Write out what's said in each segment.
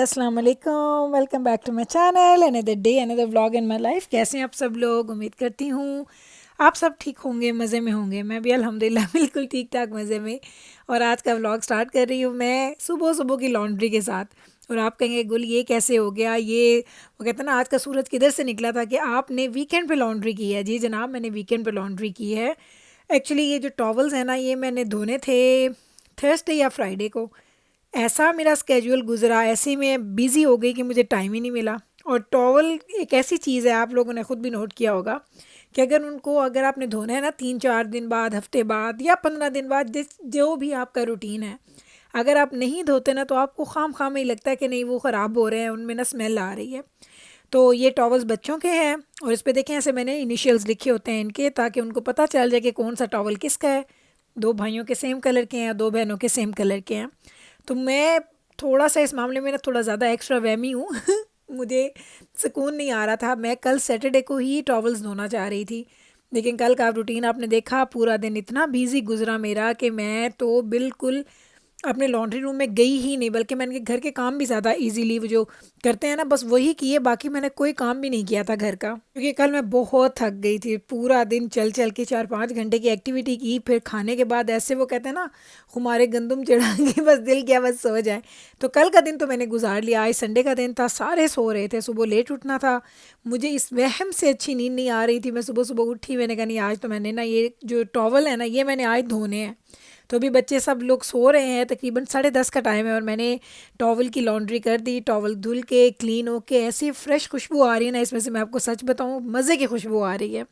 अस्सलाम वालेकुम, welcome back to my channel, another day another vlog in my life. कैसे हैं आप सब लोग? उम्मीद करती हूँ आप सब ठीक होंगे, मज़े में होंगे। मैं भी अल्हम्दुलिल्लाह बिल्कुल ठीक ठाक मज़े में। और आज का व्लॉग स्टार्ट कर रही हूँ मैं सुबह सुबह की लॉन्ड्री के साथ। और आप कहेंगे गुल ये कैसे हो गया? ये वो कहते हैं ना, आज का सूरज किधर से निकला था कि आपने वीकेंड पे लॉन्ड्री की है। जी जनाब, मैंने वीकेंड पे लॉन्ड्री की है। एक्चुअली ये जो टॉवल्स हैं ना, ये मैंने धोने थे थर्सडे या फ्राइडे को। ऐसा मेरा स्केड्यूल गुजरा, ऐसे में बिज़ी हो गई कि मुझे टाइम ही नहीं मिला। और टॉवल एक ऐसी चीज़ है, आप लोगों ने ख़ुद भी नोट किया होगा कि अगर आपने धोना है ना 3-4 दिन बाद, हफ्ते बाद या 15 दिन बाद, जिस जो भी आपका रूटीन है, अगर आप नहीं धोते ना तो आपको खाम खाम ही लगता है कि नहीं वो ख़राब हो रहे हैं, उनमें ना स्मेल आ रही है। तो ये टॉवल्स बच्चों के हैं और इस पे देखें ऐसे मैंने इनिशियल्स लिखे होते हैं इनके, ताकि उनको पता चल जाए कि कौन सा टॉवल किसका है। दो भाइयों के सेम कलर के हैं, दो बहनों के सेम कलर के हैं। तो मैं थोड़ा सा इस मामले में ना थोड़ा ज़्यादा एक्स्ट्रा वहमी हूँ मुझे सुकून नहीं आ रहा था। मैं कल सैटरडे को ही टॉवल्स धोना चाह रही थी, लेकिन कल का रूटीन आपने देखा, पूरा दिन इतना बिजी गुजरा मेरा कि मैं तो बिल्कुल अपने लॉन्ड्री रूम में गई ही नहीं। बल्कि मैंने घर के काम भी ज़्यादा इजीली वो जो करते हैं ना, बस वही किए, बाकी मैंने कोई काम भी नहीं किया था घर का, क्योंकि कल मैं बहुत थक गई थी। पूरा दिन चल चल के 4-5 घंटे की एक्टिविटी की, फिर खाने के बाद ऐसे वो कहते हैं ना हमारे गंदम चढ़ा के बस दिल किया बस सो जाए। तो कल का दिन तो मैंने गुजार लिया। आज संडे का दिन था, सारे सो रहे थे, सुबह लेट उठना था। मुझे इस वहम से अच्छी नींद नहीं आ रही थी। मैं सुबह सुबह उठी, मैंने कहा नहीं आज तो मैंने ना ये जो टॉवल है ना ये मैंने आज धोने हैं। तो अभी बच्चे सब लोग सो रहे हैं, तकरीबन 10:30 का टाइम है और मैंने टॉवल की लॉन्ड्री कर दी। टॉवल धुल के क्लीन होके ऐसी फ्रेश खुशबू आ रही है ना इसमें से, मैं आपको सच बताऊं मज़े की खुशबू आ रही है।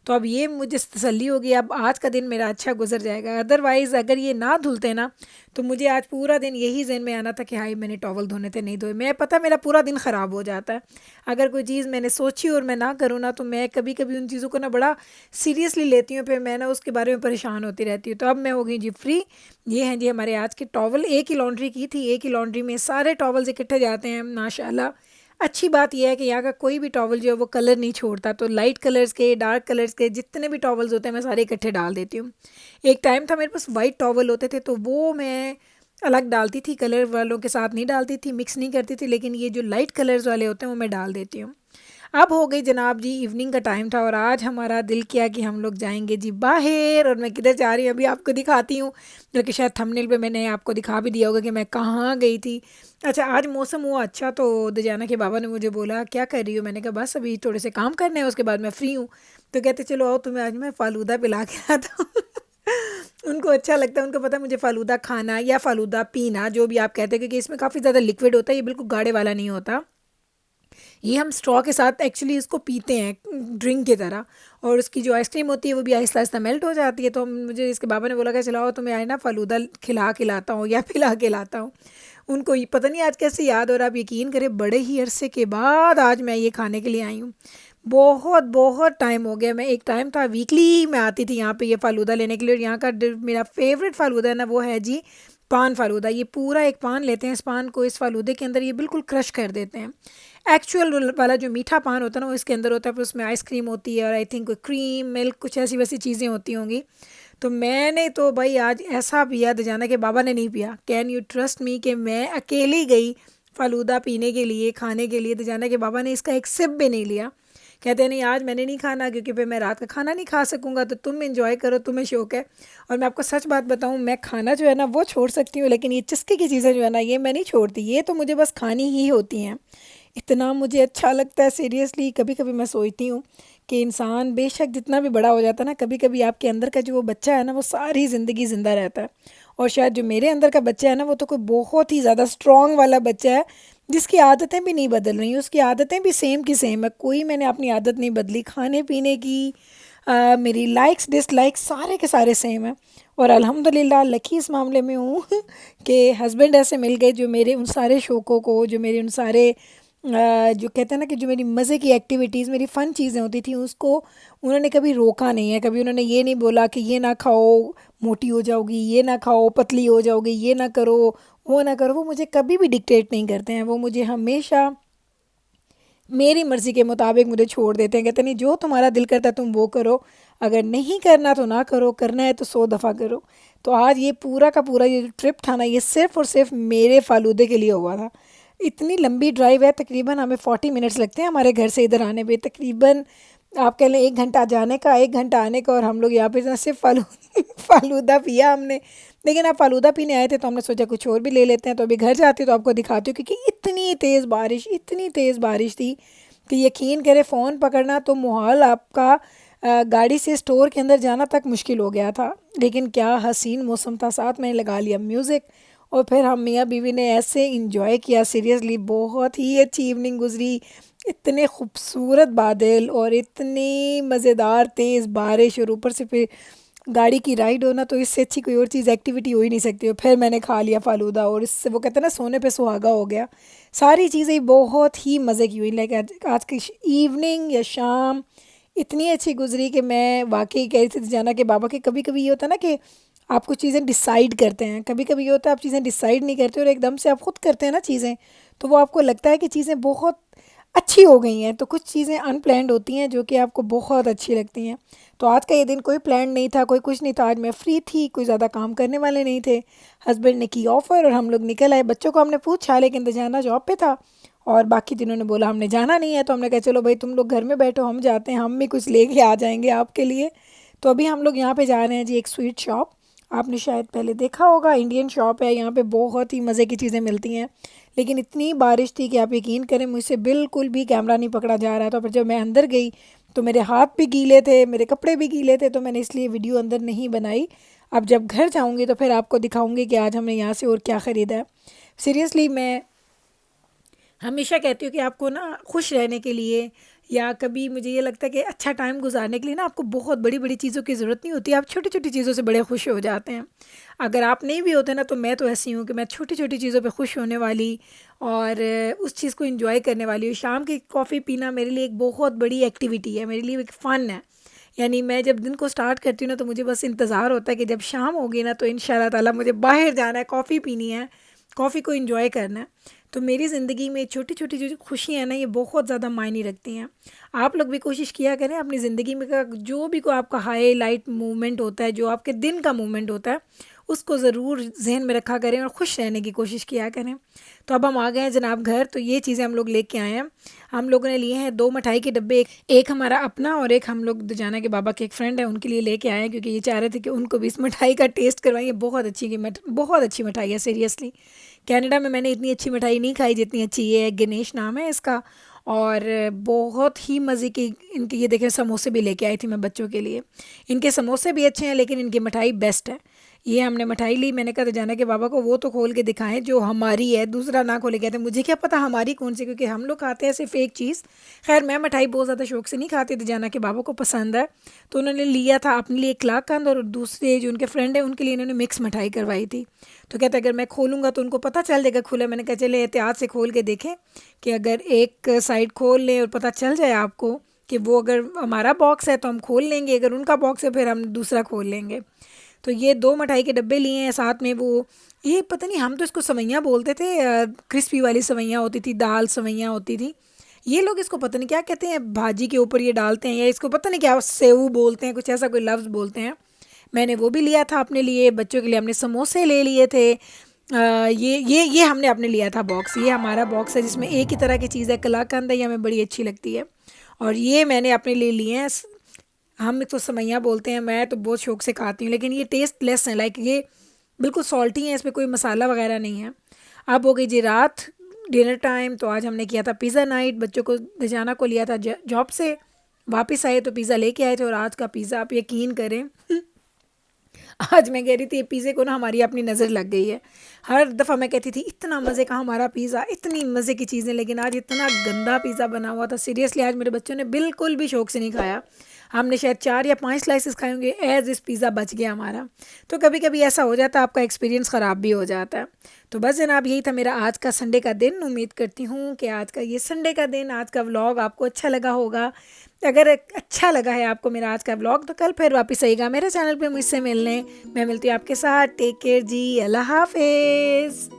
तो अब ये मुझे तसल्ली होगी, अब आज का दिन मेरा अच्छा गुजर जाएगा। अदरवाइज़ अगर ये ना धुलते ना तो मुझे आज पूरा दिन यही जहन में आना था कि हाय मैंने टॉवल धोने थे, नहीं धोए। मैं पता मेरा पूरा दिन ख़राब हो जाता है अगर कोई चीज़ मैंने सोची और मैं ना करूँ ना, तो मैं कभी कभी उन चीज़ों को ना बड़ा सीरियसली लेती हूँ, फिर मैं ना उसके बारे में परेशान होती रहती हूँ। तो अब मैं हो गई जी फ्री। ये हैं जी हमारे आज के टॉवल। एक ही लॉन्ड्री की थी, एक ही लॉन्ड्री में सारे टॉवल्स इकट्ठे जाते हैं माशाल्लाह। अच्छी बात यह है कि यहाँ का कोई भी टॉवल जो है वो कलर नहीं छोड़ता। तो लाइट कलर्स के, डार्क कलर्स के जितने भी टॉवल्स होते हैं मैं सारे इकट्ठे डाल देती हूँ। एक टाइम था मेरे पास वाइट टॉवल होते थे, तो वो मैं अलग डालती थी, कलर वालों के साथ नहीं डालती थी, मिक्स नहीं करती थी। लेकिन ये जो लाइट कलर्स वाले होते हैं वो मैं डाल देती हूँ। अब हो गई जनाब जी, इवनिंग का टाइम था और आज हमारा दिल किया कि हम लोग जाएंगे जी बाहर। और मैं किधर जा रही हूँ अभी आपको दिखाती हूँ, बल्कि शायद थंबनेल पे मैंने आपको दिखा भी दिया होगा कि मैं कहाँ गई थी। अच्छा, आज मौसम हुआ अच्छा, तो दजाना के बाबा ने मुझे बोला क्या कर रही हो? मैंने कहा बस अभी थोड़े से काम करने हैं, उसके बाद मैं फ्री हूँ। तो कहते चलो आओ तुम्हें आज मैं फ़ालूदा पिला के आता हूँ उनको अच्छा लगता है, उनको पता है मुझे फ़ालूदा खाना या फ़ालूदा पीना जो भी आप कहते हैं, क्योंकि इसमें काफ़ी ज़्यादा लिक्विड होता है, ये बिल्कुल गाढ़े वाला नहीं होता। ये हम स्ट्रॉ के साथ एक्चुअली इसको पीते हैं ड्रिंक की तरह। और उसकी जो आइसक्रीम होती है वो भी आहिस्ता आहिस्ता मेल्ट हो जाती है। तो मुझे इसके बाबा ने बोला कि चलाओ तुम्हें आए ना फ़ालूदा खिला के लाता हूँ या पिला के लाता हूँ। उनको ये पता नहीं आज कैसे याद, और आप यकीन करें बड़े ही अरसे के बाद आज मैं ये खाने के लिए आई हूँ। बहुत बहुत टाइम हो गया। मैं एक टाइम था वीकली मैं आती थी यहाँ पे ये फ़ालूदा लेने के लिए। और यहाँ का मेरा फेवरेट फ़ालूदा है ना वो है जी पान फ़ालूदा। ये पूरा एक पान लेते हैं, इस पान को इस फ़ालूदे के अंदर ये बिल्कुल क्रश कर देते हैं। एक्चुअल वाला जो मीठा पान होता है ना वो इसके अंदर होता है, फिर उसमें आइसक्रीम होती है और आई थिंक क्रीम मिल्क कुछ ऐसी वैसी चीज़ें होती होंगी। तो मैंने तो भाई आज ऐसा पिया, जाना कि बाबा ने नहीं पिया। कैन यू ट्रस्ट मी कि मैं अकेली गई फ़ालूदा पीने के लिए, खाने के लिए, जाना कि बाबा ने इसका एक सिप भी नहीं लिया। कहते हैं नहीं आज मैंने नहीं खाना क्योंकि फिर मैं रात का खाना नहीं खा सकूँगा, तो तुम एंजॉय करो, तुम्हें शौक़ है। और मैं आपको सच बात बताऊँ, मैं खाना जो है ना वो छोड़ सकती हूँ, लेकिन ये चस्के की चीज़ें जो है ना ये मैं नहीं छोड़ती। ये तो मुझे बस खानी ही होती हैं। इतना मुझे अच्छा लगता है सीरियसली। कभी कभी मैं सोचती हूँ कि इंसान बेशक जितना भी बड़ा हो जाता है ना, कभी कभी आपके अंदर का जो वो बच्चा है ना वो सारी ज़िंदगी ज़िंदा रहता है। और शायद जो मेरे अंदर का बच्चा है ना वो तो कोई बहुत ही ज़्यादा स्ट्रॉन्ग वाला बच्चा है, जिसकी आदतें भी नहीं बदल रही, उसकी आदतें भी सेम की सेम है। कोई मैंने अपनी आदत नहीं बदली खाने पीने की। मेरी लाइक्स डिसलाइक्स सारे के सारे सेम हैं। और अल्हम्दुलिल्लाह लकी इस मामले में हूँ कि हस्बैंड ऐसे मिल गए जो मेरे उन सारे शौक़ों को, जो मेरे उन सारे जो कहते हैं ना कि जो मेरी मज़े की एक्टिविटीज़, मेरी फ़न चीज़ें होती थी उसको उन्होंने कभी रोका नहीं है। कभी उन्होंने ये नहीं बोला कि ये ना खाओ मोटी हो जाओगी, ये ना खाओ पतली हो जाओगी, ये ना करो वो ना करो। वो मुझे कभी भी डिक्टेट नहीं करते हैं। वो मुझे हमेशा मेरी मर्ज़ी के मुताबिक मुझे छोड़ देते हैं। कहते नहीं जो तुम्हारा दिल करता है तुम वो करो, अगर नहीं करना तो ना करो, करना है तो 100 दफ़ा करो। तो आज ये पूरा का पूरा ये जो ट्रिप था ना ये सिर्फ़ और सिर्फ मेरे फ़ालूदे के लिए हुआ था। इतनी लंबी ड्राइव है, तकरीबन हमें 40 मिनट्स लगते हैं हमारे घर से इधर आने में। तकरीबन आप कह लें 1 घंटा जाने का, 1 घंटा आने का। और हम लोग यहाँ पे ना सिर्फ फ़ालूदा पिया हमने। लेकिन आप फ़ालूदा पीने आए थे तो हमने सोचा कुछ और भी ले लेते हैं। तो अभी घर जाती तो आपको दिखाती हूँ, क्योंकि इतनी तेज़ बारिश थी कि यकीन करें फ़ोन पकड़ना तो मुहाल, आपका गाड़ी से स्टोर के अंदर जाना तक मुश्किल हो गया था। लेकिन क्या हसीन मौसम था, साथ में लगा लिया म्यूज़िक और फिर हम मियाँ बीवी ने ऐसे इंजॉय किया। सीरियसली बहुत ही अच्छी इवनिंग गुजरी। इतने खूबसूरत बादल और इतनी मज़ेदार तेज़ बारिश, और ऊपर से फिर गाड़ी की राइड होना, तो इससे अच्छी कोई और चीज़ एक्टिविटी हो ही नहीं सकती। और फिर मैंने खा लिया फ़ालूदा, और इससे वो कहते हैं ना सोने पे सुहागा हो गया। सारी चीज़ें बहुत ही मज़े की हुई। लाइक आज की इवनिंग या शाम इतनी अच्छी गुजरी कि मैं वाकई कह रही थी जाना कि बाबा, के कभी कभी ये होता है ना कि आप कुछ चीज़ें डिसाइड करते हैं, कभी कभी ये होता है आप चीज़ें डिसाइड नहीं करते और एकदम से आप खुद करते हैं ना चीज़ें, तो वो आपको लगता है कि चीज़ें बहुत अच्छी हो गई हैं। तो कुछ चीज़ें अनप्लैन्ड होती हैं जो कि आपको बहुत अच्छी लगती हैं। तो आज का ये दिन कोई प्लान नहीं था, कोई कुछ नहीं था। आज मैं फ्री थी, कोई ज़्यादा काम करने वाले नहीं थे। हस्बैंड ने की ऑफ़र और हम लोग निकल आए। बच्चों को हमने पूछा, लेकिन दजाना जॉब पे था और बाकी जिन्होंने बोला हमने जाना नहीं है, तो हमने कहा चलो भाई तुम लोग घर में बैठो, हम जाते हैं, हम भी कुछ लेके आ जाएंगे आपके लिए। तो अभी हम लोग यहाँ पे जा रहे हैं जी, एक स्वीट शॉप। आपने शायद पहले देखा होगा, इंडियन शॉप है। यहाँ पे बहुत ही मज़े की चीज़ें मिलती हैं। लेकिन इतनी बारिश थी कि आप यकीन करें मुझसे बिल्कुल भी कैमरा नहीं पकड़ा जा रहा था। फिर जब मैं अंदर गई तो मेरे हाथ भी गीले थे, मेरे कपड़े भी गीले थे, तो मैंने इसलिए वीडियो अंदर नहीं बनाई। अब जब घर जाऊँगी तो फिर आपको दिखाऊँगी कि आज हमने यहाँ से और क्या ख़रीदा है। सीरियसली मैं हमेशा कहती हूँ कि आपको ना खुश रहने के लिए, या कभी मुझे ये लगता है कि अच्छा टाइम गुजारने के लिए ना आपको बहुत बड़ी बड़ी चीज़ों की ज़रूरत नहीं होती। आप छोटी छोटी चीज़ों से बड़े खुश हो जाते हैं। अगर आप नहीं भी होते ना, तो मैं तो ऐसी हूँ कि मैं छोटी छोटी चीज़ों पे खुश होने वाली और उस चीज़ को एंजॉय करने वाली हूँ। शाम की कॉफ़ी पीना मेरे लिए एक बहुत बड़ी एक्टिविटी है, मेरे लिए एक फ़न है। यानी मैं जब दिन को स्टार्ट करती हूँ ना, तो मुझे बस इंतज़ार होता है कि जब शाम होगी ना, तो इंशाल्लाह ताला मुझे बाहर जाना है, कॉफ़ी पीनी है, कॉफ़ी को एंजॉय करना है। तो मेरी ज़िंदगी में छोटी छोटी जो खुशियाँ हैं ना, ये बहुत ज़्यादा मायने रखती हैं। आप लोग भी कोशिश किया करें अपनी ज़िंदगी में का जो भी कोई आपका हाईलाइट मोमेंट होता है, जो आपके दिन का मोमेंट होता है, उसको ज़रूर जहन में रखा करें और खुश रहने की कोशिश किया करें। तो अब हम आ गए हैं जनाब घर। तो ये चीज़ें हम लोग लेके आए हैं। हम लोगों ने लिए हैं 2 मिठाई के डब्बे, एक हमारा अपना और एक हम लोग दुजाना के बाबा के एक फ्रेंड है उनके लिए लेके आए हैं, क्योंकि ये चाह रहे थे कि उनको भी इस मिठाई का टेस्ट करवाइए। बहुत अच्छी मिठाई है सीरियसली। कनाडा में मैंने इतनी अच्छी मिठाई नहीं खाई जितनी अच्छी ये है। गणेश नाम है इसका, और बहुत ही मज़े की इनके ये देखें समोसे भी लेके आई थी मैं बच्चों के लिए। इनके समोसे भी अच्छे हैं, लेकिन इनकी मिठाई बेस्ट है। ये हमने मिठाई ली, मैंने कहा तो जाना के बाबा को वो तो खोल के दिखाएं जो हमारी है, दूसरा ना खोले। कहते मुझे क्या पता हमारी कौन सी, क्योंकि हम लोग खाते हैं सिर्फ एक चीज़। खैर मैं मिठाई बहुत ज़्यादा शौक से नहीं खाती थी, जाना के बाबा को पसंद है तो उन्होंने लिया था अपने लिए कलाकंद, और दूसरे जो उनके फ्रेंड है उनके लिए इन्होंने मिक्स मिठाई करवाई थी। तो कहते अगर मैं खोलूँगा तो उनको पता चल जाएगा खुला। मैंने कहा चले एहतियात से खोल के देखें कि अगर एक साइड खोल लें और पता चल जाए आपको कि वो अगर हमारा बॉक्स है तो हम खोल लेंगे, अगर उनका बॉक्स है फिर हम दूसरा खोल लेंगे। तो ये 2 मिठाई के डब्बे लिए हैं, साथ में वो ये पता नहीं हम तो इसको सवैयाँ बोलते थे, क्रिस्पी वाली सवैयाँ होती थी, दाल सवैयाँ होती थी। ये लोग इसको पता नहीं क्या कहते हैं, भाजी के ऊपर ये डालते हैं, या इसको पता नहीं क्या सेव बोलते हैं, कुछ ऐसा कोई लफ्ज़ बोलते हैं। मैंने वो भी लिया था अपने लिए। बच्चों के लिए हमने समोसे ले लिए थे। ये हमने अपने लिया था बॉक्स। ये हमारा बॉक्स है जिसमें एक ही तरह की चीज़ है, कलाकंद है, ये हमें बड़ी अच्छी लगती है। और ये मैंने अपने लिए लिए हैं, हम इसको सवैयाँ बोलते हैं। मैं तो बहुत शौक से खाती हूँ, लेकिन ये टेस्ट लेस है, लाइक ये बिल्कुल सॉल्टी है, इसमें कोई मसाला वगैरह नहीं है। अब हो गई जी रात, डिनर टाइम। तो आज हमने किया था पिज़्ज़ा नाइट। बच्चों को दजाना को लिया था जॉब से, वापस आए तो पिज़्ज़ा लेके आए थे। और आज का पिज़्ज़ा आप यकीन करें आज मैं कह रही थी ये पिज़्ज़े को ना हमारी अपनी नज़र लग गई है। हर दफ़ा मैं कहती थी इतना मज़े का हमारा पिज़्ज़ा, इतनी मज़े की चीज़ें, लेकिन आज इतना गंदा पिज़्ज़ा बना हुआ था। सीरियसली आज मेरे बच्चों ने बिल्कुल भी शौक से नहीं खाया। हमने शायद 4 या 5 स्लाइसेस खाए होंगे, एज़ इस पिज़्ज़ा बच गया हमारा। तो कभी कभी ऐसा हो जाता है, आपका एक्सपीरियंस ख़राब भी हो जाता है। तो बस जनाब यही था मेरा आज का संडे का दिन। उम्मीद करती हूँ कि आज का ये संडे का दिन, आज का व्लॉग आपको अच्छा लगा होगा। अगर अच्छा लगा है आपको मेरा आज का व्लॉग, तो कल फिर वापस आइएगा मेरे चैनल पे मुझसे मिलने। मैं मिलती हूँ आपके साथ। टेक केयर जी, अल्लाह हाफिज़।